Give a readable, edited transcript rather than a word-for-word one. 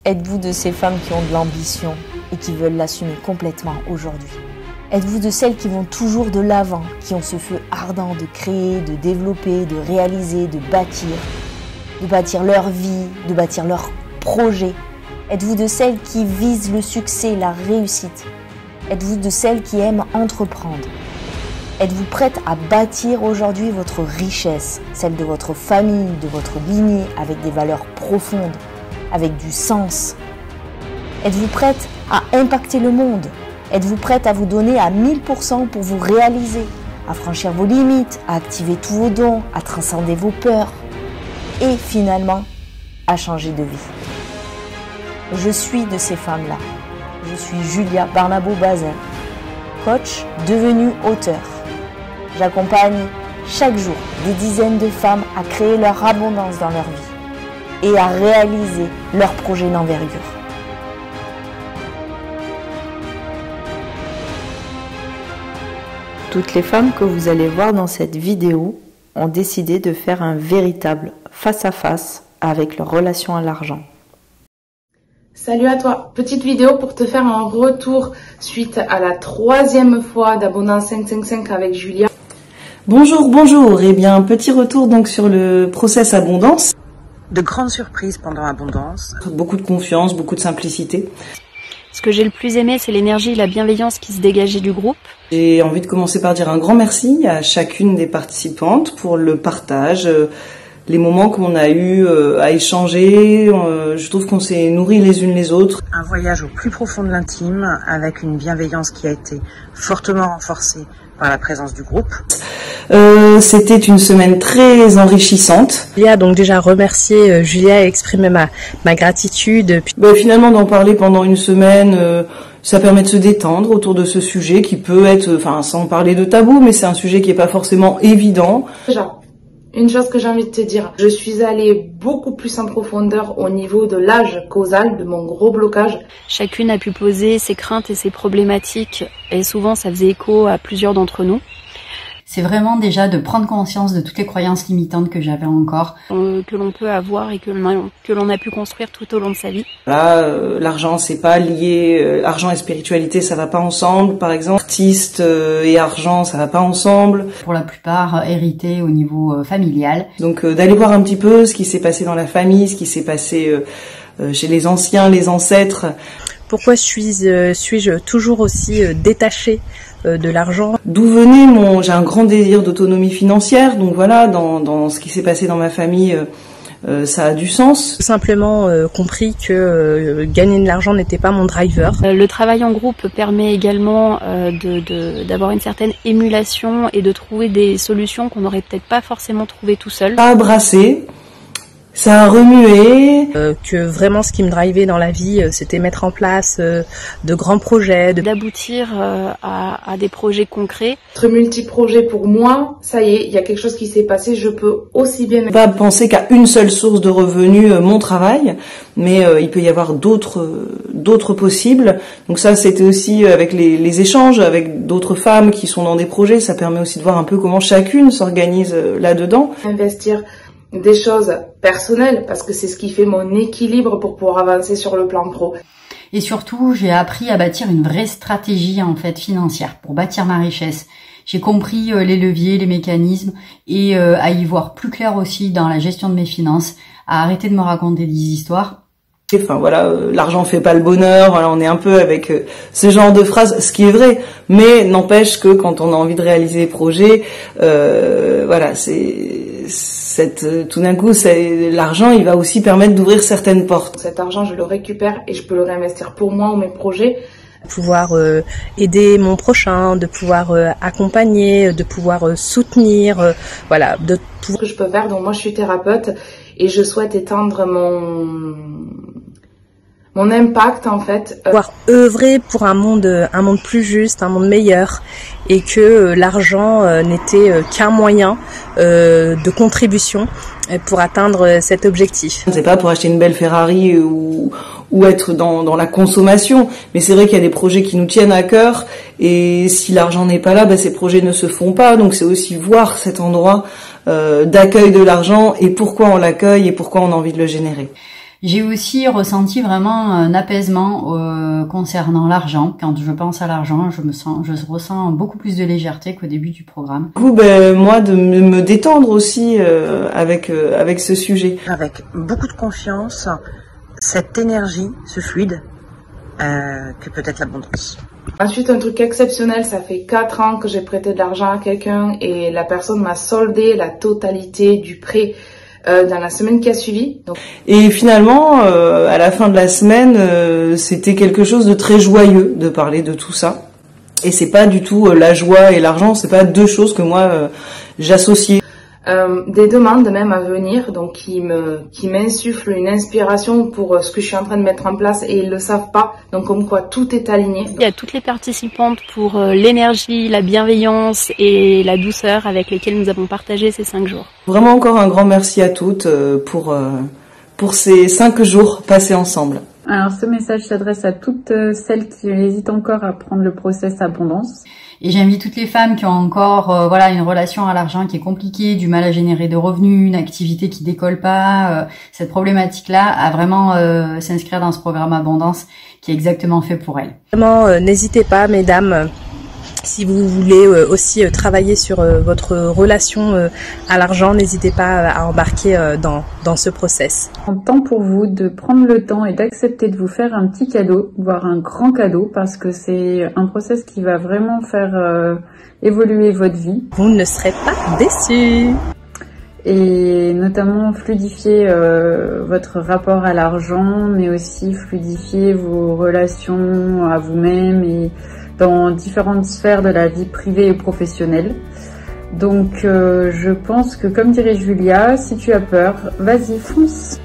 Êtes-vous de ces femmes qui ont de l'ambition et qui veulent l'assumer complètement aujourd'hui? Êtes-vous de celles qui vont toujours de l'avant, qui ont ce feu ardent de créer, de développer, de réaliser, de bâtir leur vie, de bâtir leur projet? Êtes-vous de celles qui visent le succès, la réussite? Êtes-vous de celles qui aiment entreprendre? Êtes-vous prête à bâtir aujourd'hui votre richesse, celle de votre famille, de votre lignée, avec des valeurs profondes, avec du sens? Êtes-vous prête à impacter le monde? Êtes-vous prête à vous donner à 1000% pour vous réaliser, à franchir vos limites, à activer tous vos dons, à transcender vos peurs et finalement à changer de vie? Je suis de ces femmes-là. Je suis Julia Barnabo-Bazin, coach devenue auteur. J'accompagne chaque jour des dizaines de femmes à créer leur abondance dans leur vie et à réaliser leurs projets d'envergure. Toutes les femmes que vous allez voir dans cette vidéo ont décidé de faire un véritable face-à-face avec leur relation à l'argent. Salut à toi, petite vidéo pour te faire un retour suite à la 3e fois d'Abondance 555 avec Julia. Bonjour, et bien petit retour donc sur le process Abondance. De grandes surprises pendant Abondance. Beaucoup de confiance, beaucoup de simplicité. Ce que j'ai le plus aimé, c'est l'énergie et la bienveillance qui se dégageaient du groupe. J'ai envie de commencer par dire un grand merci à chacune des participantes pour le partage, les moments qu'on a eu à échanger. Je trouve qu'on s'est nourris les unes les autres. Un voyage au plus profond de l'intime avec une bienveillance qui a été fortement renforcée par la présence du groupe. C'était une semaine très enrichissante. Il y a donc déjà remercié Julia et exprimer ma gratitude. Finalement d'en parler pendant une semaine, ça permet de se détendre autour de ce sujet qui peut être, sans parler de tabou, mais c'est un sujet qui est pas forcément évident. Déjà, une chose que j'ai envie de te dire, je suis allée beaucoup plus en profondeur au niveau de l'âge causal de mon gros blocage. Chacune a pu poser ses craintes et ses problématiques et souvent ça faisait écho à plusieurs d'entre nous. C'est vraiment déjà de prendre conscience de toutes les croyances limitantes que j'avais encore. Que l'on peut avoir et que l'on a pu construire tout au long de sa vie. Là, l'argent c'est pas lié, argent et spiritualité ça va pas ensemble par exemple. Artiste et argent ça va pas ensemble. Pour la plupart hérité au niveau familial. Donc d'aller voir un petit peu ce qui s'est passé dans la famille, ce qui s'est passé chez les anciens, les ancêtres. Pourquoi suis-je toujours aussi détachée de l'argent? D'où venait j'ai un grand désir d'autonomie financière, donc voilà, dans ce qui s'est passé dans ma famille, ça a du sens. Simplement compris que gagner de l'argent n'était pas mon driver. Le travail en groupe permet également d'avoir une certaine émulation et de trouver des solutions qu'on n'aurait peut-être pas forcément trouvées tout seul. Ça a brassé. Ça a remué. Que vraiment ce qui me drivait dans la vie, c'était mettre en place de grands projets. D'aboutir à des projets concrets. Être multi-projet pour moi, ça y est, il y a quelque chose qui s'est passé, je peux aussi bien... Pas penser qu'à une seule source de revenus, mon travail, mais il peut y avoir d'autres possibles. Donc ça, c'était aussi avec les échanges avec d'autres femmes qui sont dans des projets, ça permet aussi de voir un peu comment chacune s'organise là-dedans. Investir des choses personnelles, parce que c'est ce qui fait mon équilibre pour pouvoir avancer sur le plan pro. Et surtout, j'ai appris à bâtir une vraie stratégie en fait financière pour bâtir ma richesse. J'ai compris les leviers, les mécanismes et à y voir plus clair aussi dans la gestion de mes finances, à arrêter de me raconter des histoires. Enfin voilà, l'argent fait pas le bonheur, voilà, on est un peu avec ce genre de phrases, ce qui est vrai, mais n'empêche que quand on a envie de réaliser des projets, voilà, tout d'un coup, l'argent, il va aussi permettre d'ouvrir certaines portes. Cet argent, je le récupère et je peux le réinvestir pour moi ou mes projets. De pouvoir aider mon prochain, de pouvoir accompagner, de pouvoir soutenir, voilà. Ce que je peux faire, donc moi je suis thérapeute et je souhaite étendre mon impact en fait. Pouvoir œuvrer pour un monde plus juste, un monde meilleur, et que l'argent n'était qu'un moyen de contribution pour atteindre cet objectif. C'est pas pour acheter une belle Ferrari ou être dans la consommation, mais c'est vrai qu'il y a des projets qui nous tiennent à cœur, et si l'argent n'est pas là, ces projets ne se font pas. Donc c'est aussi voir cet endroit d'accueil de l'argent et pourquoi on l'accueille et pourquoi on a envie de le générer. J'ai aussi ressenti vraiment un apaisement concernant l'argent. Quand je pense à l'argent, je ressens beaucoup plus de légèreté qu'au début du programme. Du coup, moi, de me détendre aussi avec ce sujet. Avec beaucoup de confiance, cette énergie, ce fluide, que peut être l'abondance. Ensuite, un truc exceptionnel, ça fait 4 ans que j'ai prêté de l'argent à quelqu'un et la personne m'a soldé la totalité du prêt dans la semaine qui a suivi. Donc... Et finalement, à la fin de la semaine, c'était quelque chose de très joyeux de parler de tout ça. Et c'est pas du tout la joie et l'argent, c'est pas deux choses que moi j'associe. Des demandes même à venir, donc qui m'insufflent une inspiration pour ce que je suis en train de mettre en place et ils le savent pas, donc comme quoi tout est aligné. Il y a toutes les participantes pour l'énergie, la bienveillance et la douceur avec lesquelles nous avons partagé ces 5 jours. Vraiment encore un grand merci à toutes pour ces 5 jours passés ensemble. Alors ce message s'adresse à toutes celles qui hésitent encore à prendre le process abondance. Et j'invite toutes les femmes qui ont encore une relation à l'argent qui est compliquée, du mal à générer de revenus, une activité qui décolle pas, cette problématique-là, à vraiment s'inscrire dans ce programme Abondance qui est exactement fait pour elles. Vraiment, n'hésitez pas, mesdames, si vous voulez aussi travailler sur votre relation à l'argent, n'hésitez pas à embarquer dans ce process. Temps pour vous de prendre le temps et d'accepter de vous faire un petit cadeau, voire un grand cadeau, parce que c'est un process qui va vraiment faire évoluer votre vie. Vous ne serez pas déçus. Et notamment fluidifier votre rapport à l'argent, mais aussi fluidifier vos relations à vous-même et dans différentes sphères de la vie privée et professionnelle. Donc je pense que, comme dirait Julia, si tu as peur, vas-y, fonce.